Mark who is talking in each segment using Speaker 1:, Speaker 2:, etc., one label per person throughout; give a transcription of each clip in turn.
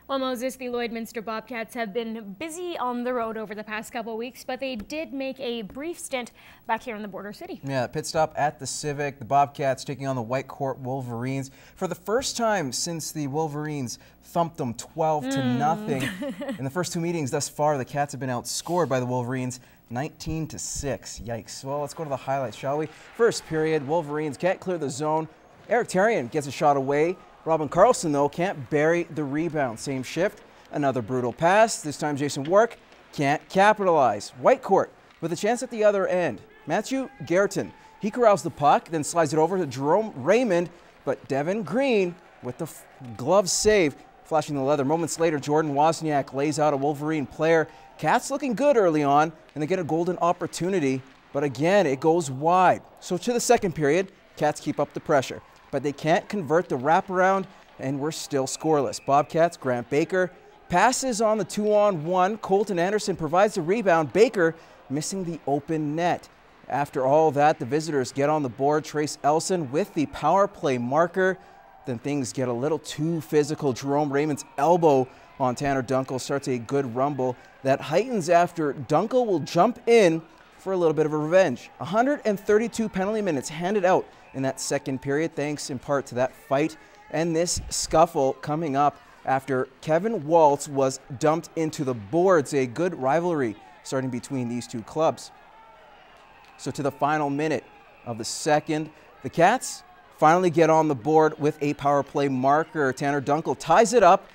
Speaker 1: Well, Moses, the Lloydminster Bobcats have been busy on the road over the past couple of weeks, but they did make a brief stint back here in the border city.
Speaker 2: Yeah, pit stop at the Civic. The Bobcats taking on the White Court Wolverines for the first time since the Wolverines thumped them 12-0. In the first two meetings thus far, the Cats have been outscored by the Wolverines 19-6. Yikes. Well, let's go to the highlights, shall we? First period, Wolverines can't clear the zone. Eric Tarian gets a shot away. Robin Carlson, though, can't bury the rebound. Same shift, another brutal pass. This time Jason Wark can't capitalize. White Court with a chance at the other end. Matthew Garreton, he corrals the puck, then slides it over to Jerome Raymond, but Devin Green with the glove save, flashing the leather. Moments later, Jordan Wozniak lays out a Wolverine player. Cats looking good early on, and they get a golden opportunity, but again, it goes wide. So to the second period, Cats keep up the pressure, but they can't convert the wraparound, and we're still scoreless. Bobcats, Grant Baker passes on the 2-on-1. Colton Anderson provides the rebound. Baker missing the open net. After all that, the visitors get on the board. Trace Elson with the power play marker. Then things get a little too physical. Jerome Raymond's elbow on Tanner Dunkel starts a good rumble that heightens after Dunkel will jump in for a little bit of a revenge. 132 penalty minutes handed out in that second period, thanks in part to that fight and this scuffle coming up after Kevin Waltz was dumped into the boards. A good rivalry starting between these two clubs. So to the final minute of the second, the Cats finally get on the board with a power play marker. Tanner Dunkel ties it up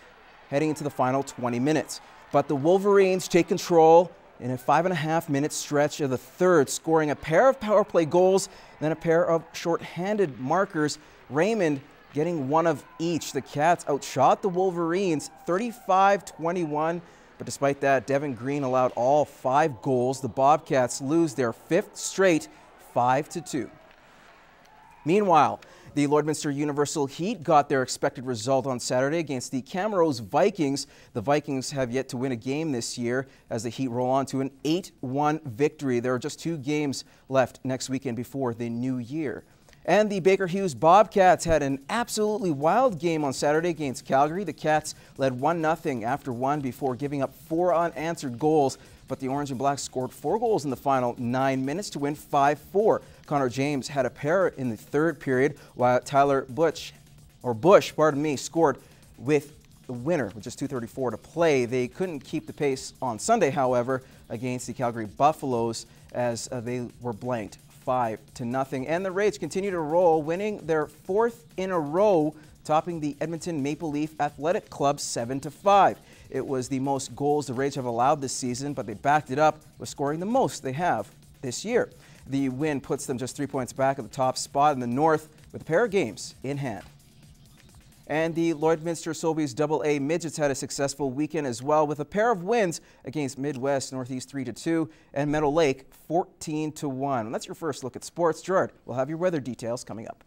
Speaker 2: heading into the final 20 minutes. But the Wolverines take control in a 5.5-minute stretch of the third, scoring a pair of power play goals, then a pair of shorthanded markers. Raymond getting one of each. The Cats outshot the Wolverines 35-21, but despite that, Devin Green allowed all 5 goals. The Bobcats lose their 5th straight, 5-2. Meanwhile, the Lloydminster Universal Heat got their expected result on Saturday against the Camrose Vikings. The Vikings have yet to win a game this year as the Heat roll on to an 8-1 victory. There are just 2 games left next weekend before the new year. And the Baker Hughes Bobcats had an absolutely wild game on Saturday against Calgary. The Cats led 1-0 after 1 before giving up 4 unanswered goals. But the Orange and Black scored 4 goals in the final 9 minutes to win 5-4. Connor James had a pair in the third period, while Tyler Bush, scored with the winner with just 2:34 to play. They couldn't keep the pace on Sunday, however, against the Calgary Buffaloes as they were blanked 5-0. And the Rage continue to roll, winning their 4th in a row, topping the Edmonton Maple Leaf Athletic Club 7-5. It was the most goals the Rage have allowed this season, but they backed it up with scoring the most they have this year. The win puts them just 3 points back at the top spot in the North with a pair of games in hand. And the Lloydminster Sobeys AA Midgets had a successful weekend as well with a pair of wins against Midwest Northeast 3-2 and Meadow Lake 14-1. And that's your first look at sports. Gerard will have your weather details coming up.